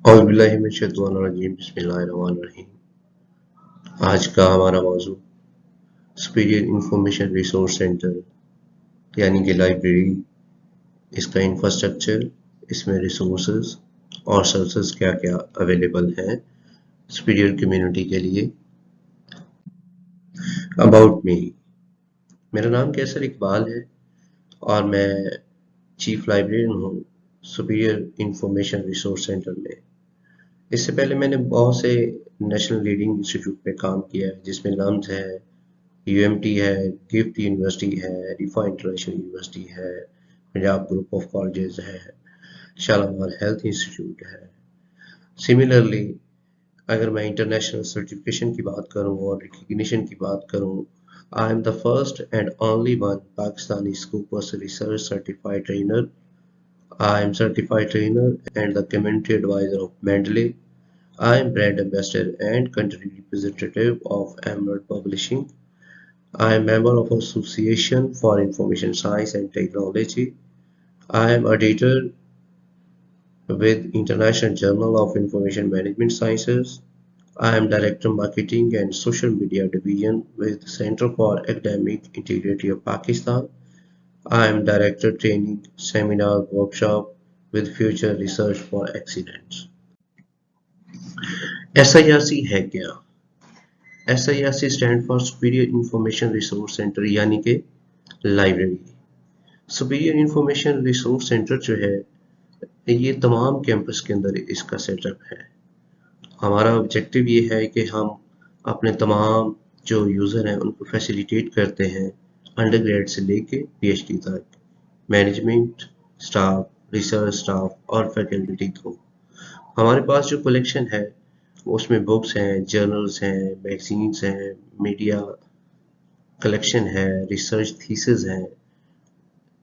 औज़ुबिल्लाहिमिनश्शैतानिर्रजीम बिस्मिल्लाहिर्रहमानिर्रहीम। आज का हमारा मौजू सुपीरियर इंफॉर्मेशन रिसोर्स सेंटर यानी कि लाइब्रेरी, इसका इंफ्रास्ट्रक्चर, इसमें रिसोर्सेज और सर्विसेज क्या क्या अवेलेबल हैं सुपीरियर कम्युनिटी के लिए। अबाउट मी, मेरा नाम कैसर इकबाल है और मैं चीफ लाइब्रेरियन हूँ सुपीरियर इंफॉर्मेशन रिसोर्स सेंटर में। इससे पहले मैंने बहुत से नेशनल लीडिंग इंस्टीट्यूट में काम किया है, जिसमें लम्स है, यूएमटी है, गिफ्ट यूनिवर्सिटी है, रिफा इंटरनेशनल यूनिवर्सिटी है, पंजाब ग्रुप ऑफ कॉलेजेस है, शालामार हेल्थ इंस्टीट्यूट है। सिमिलरली अगर मैं इंटरनेशनल सर्टिफिकेशन की बात करूं और रिकग्निशन की बात करूं, I am the first and only one Pakistani Scopus research certified trainer. I am certified trainer and the community advisor of Mendeley. I am brand ambassador and country representative of Emerald Publishing. I am member of Association for Information Science and Technology. I am editor with International Journal of Information Management Sciences. I am Director Marketing and Social Media Division with Center for Academic Integrity of Pakistan. I am Director Training Seminar Workshop with Future Research for Accidents. SIRC है क्या? SIRC stand for superior information resource centre यानी कि library. Superior information resource centre जो है ये तमाम campus के अंदर इसका सेटअप है। हमारा ऑब्जेक्टिव ये है कि हम अपने तमाम जो यूज़र हैं उनको फैसिलिटेट करते हैं अंडर ग्रेड से लेके PhD तक, मैनेजमेंट स्टाफ, रिसर्च स्टाफ और फैकल्टी को। हमारे पास जो कलेक्शन है उसमें बुक्स हैं, जर्नल्स हैं, मैगजीन्स हैं, मीडिया कलेक्शन है, रिसर्च थीसिस हैं।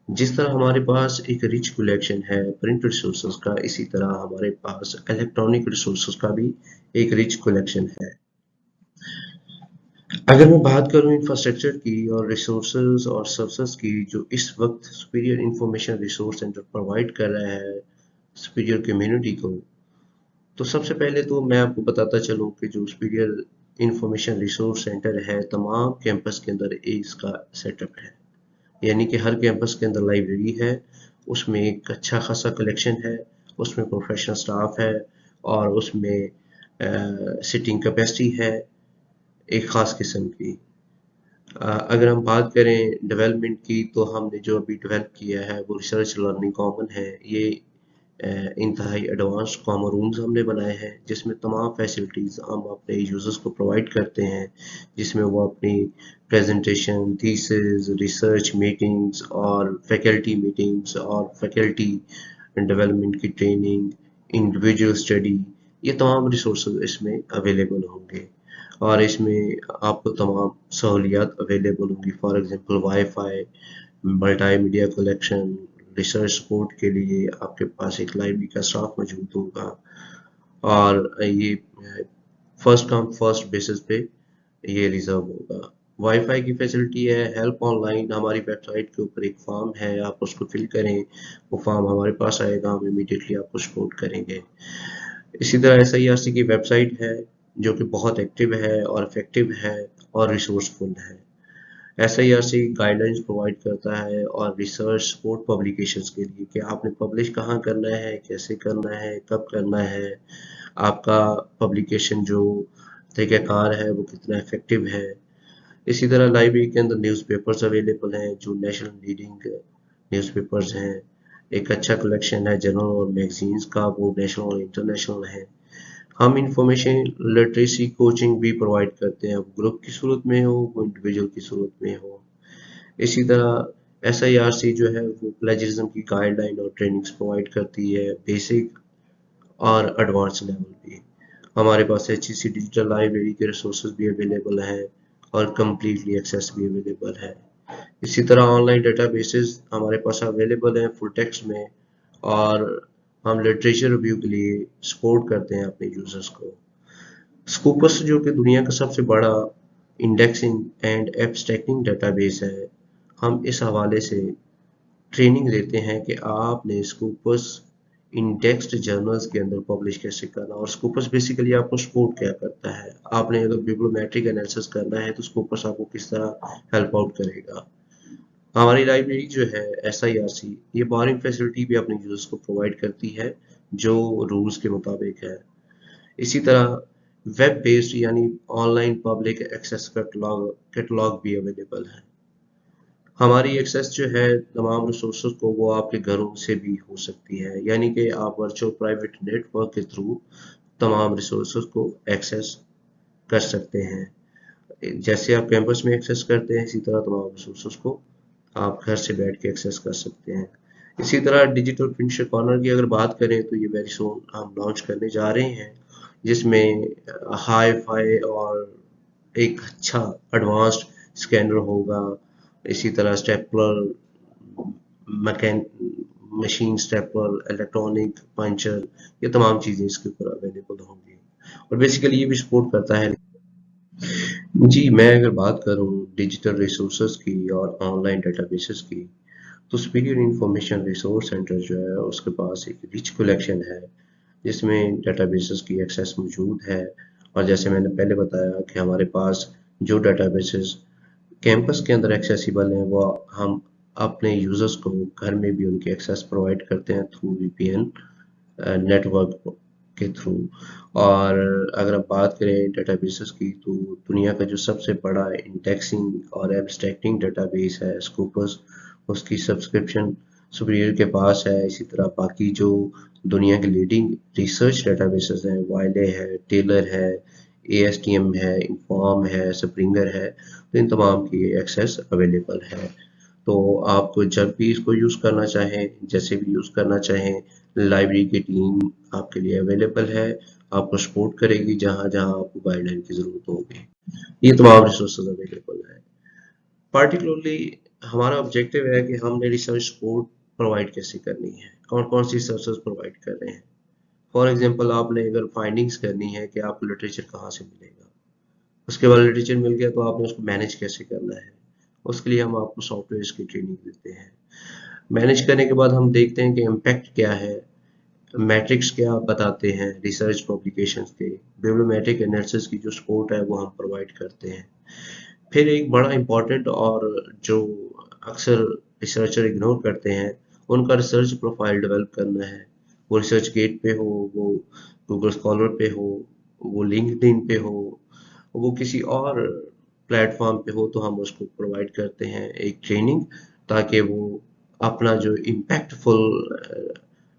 जिस तरह हमारे पास एक रिच कलेक्शन है प्रिंट रिसोर्सेज का, इसी तरह हमारे पास इलेक्ट्रॉनिक रिसोर्सेज का भी एक रिच कलेक्शन है। अगर मैं बात करूं इंफ्रास्ट्रक्चर की और रिसोर्सेज और सर्विसेज की जो इस वक्त superior information resource centre provide कर रहा है सुपीरियर कम्युनिटी को, तो सबसे पहले तो मैं आपको बताता चलूं कि जो सुपीरियर इंफॉर्मेशन रिसोर्स सेंटर है तमाम कैंपस के अंदर इसका सेटअप है। यानी कि हर कैंपस के अंदर लाइब्रेरी है, उसमें एक अच्छा खासा कलेक्शन है, उसमें प्रोफेशनल स्टाफ है और उसमें सिटिंग कैपेसिटी है एक ख़ास किस्म की। अगर हम बात करें डेवलपमेंट की, तो हमने जो अभी डेवलप किया है वो रिसर्च लर्निंग कॉमन है। ये इंतहाई एडवांस कॉमन रूम्स हमने बनाए हैं जिसमें तमाम फैसिलिटीज़ हम अपने यूज़र्स को प्रोवाइड करते हैं, जिसमें वो अपनी प्रेजेंटेशन, थीसिस, रिसर्च मीटिंग्स और फैकल्टी मीटिंग्स और फैकल्टी डेवलपमेंट की ट्रेनिंग, इंडिविजुअल स्टडी, ये तमाम रिसोर्सेज इसमें अवेलेबल होंगे और इसमें आपको तमाम सहूलियात अवेलेबल होंगी। For example wifi, multimedia collection, research support के लिए आपके पास एक लाइब्रेरी का स्टाफ मौजूद होगा और ये फर्स्ट कम फर्स्ट बेसिस पे ये रिजर्व होगा। वाईफाई की फैसिलिटी है, हेल्प ऑनलाइन, हमारी वेबसाइट के ऊपर एक फॉर्म है, आप उसको फिल करें, वो फॉर्म हमारे पास आएगा, हम इमीडिएटली आपको सपोर्ट करेंगे। इसी तरह SIRC की वेबसाइट है जो कि बहुत एक्टिव है और इफेक्टिव है और रिसोर्सफुल है। SIRC गाइडलाइंस प्रोवाइड करता है और रिसर्च सपोर्ट पब्लिकेशंस के लिए कि आपने पब्लिश कहाँ करना है, कैसे करना है, कब करना है, आपका पब्लिकेशन जो तरीक़ाकार है वो कितना इफेक्टिव है। इसी तरह लाइब्रेरी के अंदर न्यूज़पेपर्स अवेलेबल हैं जो नेशनल लीडिंग न्यूज़पेपर्स हैं। एक अच्छा कलेक्शन है जर्नल और मैगजीन्स का, वो नेशनल और इंटरनेशनल है। हम इंफॉर्मेशन लिटरेसी कोचिंग भी प्रोवाइड करते हैं, ग्रुप की सूरत में हो, वो इंडिविजुअल की सूरत में हो। इसी तरह SIRC जो है वो प्लेजरिज्म की गाइडलाइन और ट्रेनिंग्स प्रोवाइड करती है, बेसिक और एडवांस लेवल पे। हमारे पास HEC डिजिटल लाइब्रेरी के रिसोर्सेज भी अवेलेबल हैं और कम्प्लीटली एक्सेस भी अवेलेबल है। इसी तरह ऑनलाइन डेटाबेसेस हमारे पास अवेलेबल हैं फुल टेक्स्ट में और हम लिटरेचर रिव्यू के लिए सपोर्ट करते हैं अपने यूजर्स को। स्कूपस जो कि दुनिया का सबसे बड़ा इंडेक्सिंग एंड एब्स्ट्रैक्टिंग डेटाबेस है, हम इस हवाले से ट्रेनिंग देते हैं कि आपने स्कूपस इंडेक्स्ड जर्नल्स के अंदर पब्लिश कैसे करना। और स्कोपस बेसिकली आपको सपोर्ट क्या करता है, आपने अगर बिब्लियोमेट्रिक एनालिसिस करना है तो स्कोपस आपको किस तरह हेल्प आउट करेगा। हमारी लाइब्रेरी जो है SIRC, ये बारिंग फैसिलिटी भी अपने यूजर्स को प्रोवाइड करती है जो रूल्स के मुताबिक है। इसी तरह वेब बेस्ड यानी ऑनलाइन पब्लिक एक्सेस कैटलॉग भी अवेलेबल है। हमारी एक्सेस जो है तमाम रिसोर्सेज को वो आपके घरों से भी हो सकती है, यानी कि आप वर्चुअल प्राइवेट नेटवर्क के थ्रू तमाम रिसोर्सेज को एक्सेस कर सकते हैं। जैसे आप कैंपस में एक्सेस करते हैं, इसी तरह तमाम रिसोर्सेज को आप घर से बैठ के एक्सेस कर सकते हैं। इसी तरह डिजिटल प्रिंटर कॉर्नर की अगर बात करें तो ये वेरी सून हम लॉन्च करने जा रहे हैं, जिसमें हाई फाई और एक अच्छा एडवांस्ड स्कैनर होगा। इसी तरह stapler, मैकेन machine stapler, electronic puncture, ये तमाम चीज़ें इसके ऊपर अवेलेबल होंगी। और बेसिकली ये भी सपोर्ट करता है। जी, मैं अगर बात करूँ डिजिटल रिसोर्सेज की और ऑनलाइन डेटाबेसेस की, तो सुपीरियर इंफॉर्मेशन रिसोर्स सेंटर जो है उसके पास एक रिच कलेक्शन है जिसमें डेटाबेसेस की एक्सेस मौजूद है। और जैसे मैंने पहले बताया कि हमारे पास जो डेटाबेसेस कैंपस के अंदर एक्सेसिबल हैं वो हम अपने यूजर्स को घर में भी उनकी एक्सेस प्रोवाइड करते हैं थ्रू VPN नेटवर्क के थ्रू। और अगर आप बात करें डेटाबेसेस की, तो दुनिया का जो सबसे बड़ा इंडेक्सिंग और एब्स्ट्रैक्टिंग डेटाबेस है स्कूपर्स, उसकी सब्सक्रिप्शन सुपीरियर के पास है। इसी तरह बाकी जो दुनिया के लीडिंग रिसर्च डेटाबेसेस हैं, वाइले है, टेलर है, ASTM है, इन्फॉर्म है, स्प्रिंगर है, तो इन तमाम की एक्सेस अवेलेबल है। तो आप जब भी इसको यूज़ करना चाहें, जैसे भी यूज़ करना चाहें, लाइब्रेरी की टीम आपके लिए अवेलेबल है, आपको सपोर्ट करेगी जहाँ जहाँ आपको गाइडलाइन की ज़रूरत होगी। ये तमाम रिसोर्सेज अवेलेबल है। पार्टिकुलरली हमारा ऑब्जेक्टिव है कि हमने रिसर्च सपोर्ट प्रोवाइड कैसे करनी है, कौन कौन सी सर्विसेज प्रोवाइड कर रहे हैं। फॉर एग्जांपल आपने अगर फाइंडिंग्स करनी है कि आपको लिटरेचर कहाँ से मिलेगा, उसके बाद लिटरेचर मिल गया तो आपने उसको मैनेज कैसे करना है, उसके लिए हम आपको सॉफ्टवेयर की ट्रेनिंग देते हैं। मैनेज करने के बाद हम देखते हैं कि इम्पैक्ट क्या है, मैट्रिक्स क्या बताते हैं रिसर्च पब्लिकेशंस के, बिब्लियोमेट्रिक एनालिसिस की जो सपोर्ट है वो हम प्रोवाइड करते हैं। फिर एक बड़ा इम्पॉर्टेंट और जो अक्सर रिसर्चर इग्नोर करते हैं, उनका रिसर्च प्रोफाइल डेवलप करना है। वो रिसर्च गेट पे हो, वो गूगल स्कॉलर पे हो, वो लिंक्डइन पे हो, वो किसी और प्लेटफॉर्म पे हो, तो हम उसको प्रोवाइड करते हैं एक ट्रेनिंग, ताकि वो अपना जो इम्पैक्टफुल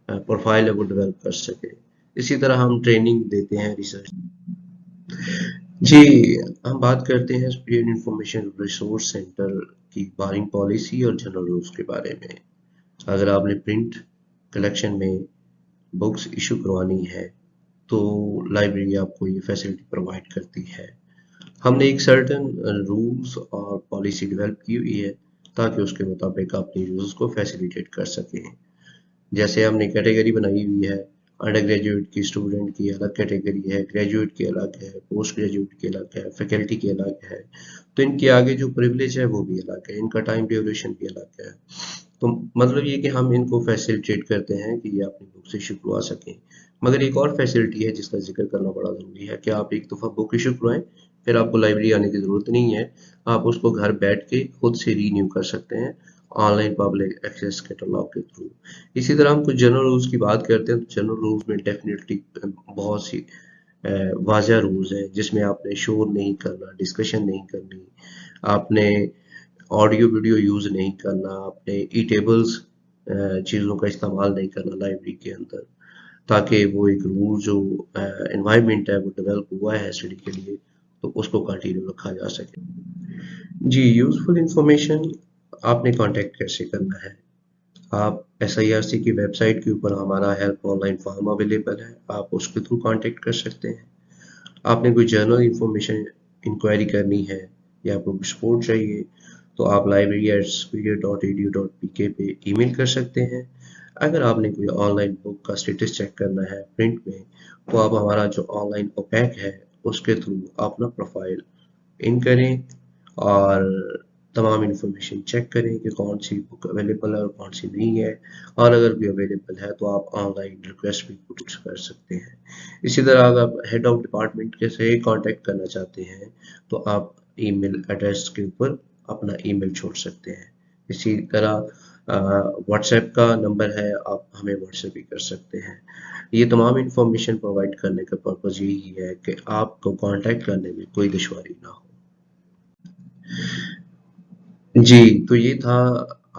प्रोफाइल है वो डेवलप कर सके। इसी तरह हम ट्रेनिंग देते हैं रिसर्च। जी, हम बात करते हैं सुपीरियर इंफॉर्मेशन रिसोर्स सेंटर की बारिंग पॉलिसी और जनरल रूल्स के बारे में। अगर आपने प्रिंट कलेक्शन में बुक्स इशू करवानी है तो लाइब्रेरी आपको ये फैसिलिटी प्रोवाइड करती है। हमने एक सर्टेन रूल्स और पॉलिसी डेवलप की हुई है ताकि उसके मुताबिक अपने यूजर्स को फैसिलिटेट कर सकें। जैसे हमने कैटेगरी बनाई हुई है, अंडर ग्रेजुएट की स्टूडेंट की अलग कैटेगरी है, ग्रेजुएट की अलग है, पोस्ट ग्रेजुएट की अलग है, फैकल्टी की अलग है। तो इनके आगे जो प्रिविलेज है वो भी अलग है, इनका टाइम ड्यूरेशन भी अलग है। तो मतलब ये कि हम इनको फैसिलिटेट करते हैं कि ये अपनी बुक्स इशू करवा सकें। मगर एक और फैसिलिटी है जिसका जिक्र करना बड़ा ज़रूरी है कि आप एक दफ़ा बुक इशू करवाएं, फिर आपको लाइब्रेरी आने की ज़रूरत नहीं है। आप उसको घर बैठ के खुद से रीन्यू कर सकते हैं ऑनलाइन पब्लिक एक्सेस कैटलॉग के थ्रू। इसी तरह हम कुछ जनरल रूल्स की बात करते हैं, तो जनरल रूल्स में डेफिनेटली बहुत सी वाज़ह रूल्स हैं जिसमें आपने शोर नहीं करना, डिस्कशन नहीं करनी, आपने ऑडियो वीडियो यूज़ नहीं करना, आपने ई टेबल्स चीज़ों का इस्तेमाल नहीं करना लाइब्रेरी के अंदर, ताकि वो एक रूल जो एनवायरनमेंट है वो डेवलप हुआ है स्टडी के लिए, तो उसको कंटिन्यू रखा जा सके। जी, यूज़फुल इंफॉर्मेशन आपने कांटेक्ट कैसे करना है। आप SIRC की वेबसाइट के ऊपर हमारा हेल्प ऑनलाइन फॉर्म अवेलेबल है, आप उसके थ्रू कांटेक्ट कर सकते हैं। आपने कोई जर्नल इंफॉर्मेशन इंक्वायरी करनी है या आपको सपोर्ट चाहिए तो आप library@superior.edu.pk पे ईमेल कर सकते हैं। अगर आपने कोई ऑनलाइन बुक का स्टेटस चेक करना है प्रिंट में, तो आप हमारा जो ऑनलाइन ओपैक है उसके थ्रू अपना प्रोफाइल इन करें और तमाम इन्फॉर्मेशन चेक करें कि कौन सी बुक अवेलेबल है और कौन सी नहीं है, और अगर भी अवेलेबल है तो आप ऑनलाइन रिक्वेस्ट भी पुट कर सकते हैं। इसी तरह अगर आप हेड ऑफ डिपार्टमेंट के से कांटेक्ट करना चाहते हैं तो आप ईमेल एड्रेस के ऊपर अपना ईमेल छोड़ सकते हैं। इसी तरह व्हाट्सएप का नंबर है, आप हमें व्हाट्सएप भी कर सकते हैं। ये तमाम इन्फॉर्मेशन प्रोवाइड करने का पर्पज़ यही है कि आपको कांटेक्ट करने में कोई दुश्वारी ना हो। जी, तो ये था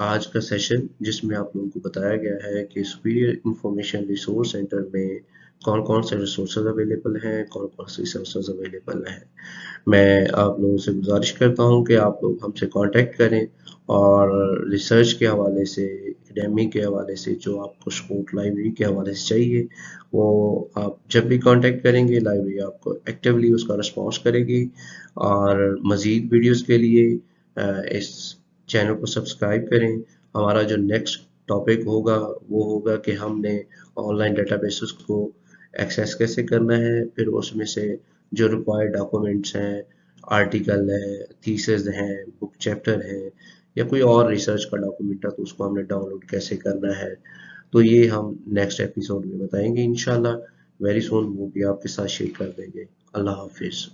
आज का सेशन जिसमें आप लोगों को बताया गया है कि सुपीरियर इंफॉर्मेशन रिसोर्स सेंटर में कौन-कौन से रिसोर्सेज अवेलेबल हैं, कौन-कौन से रिसोर्सेज अवेलेबल हैं। मैं आप लोगों से गुजारिश करता हूँ कि आप लोग हमसे कांटेक्ट करें और रिसर्च के हवाले से, एकेडमिक के हवाले से, जो आपको स्पोर्ट लाइब्रेरी के हवाले से चाहिए, वो आप जब भी कांटेक्ट करेंगे लाइब्रेरी आपको एक्टिवली उसका रिस्पॉन्स करेगी। और मज़ीद वीडियोज़ के लिए इस चैनल को सब्सक्राइब करें। हमारा जो नेक्स्ट टॉपिक होगा वो होगा कि हमने ऑनलाइन डेटाबेसेस को एक्सेस कैसे करना है, फिर उसमें से जो रिक्वायर्ड डॉक्यूमेंट्स हैं, आर्टिकल है, थीसिस हैं, बुक चैप्टर है, या कोई और रिसर्च का डॉक्यूमेंट है तो उसको हमने डाउनलोड कैसे करना है। तो ये हम नेक्स्ट एपिसोड में बताएंगे इंशाल्लाह। वेरी सून वो भी आपके साथ शेयर कर देंगे। अल्लाह हाफिज़।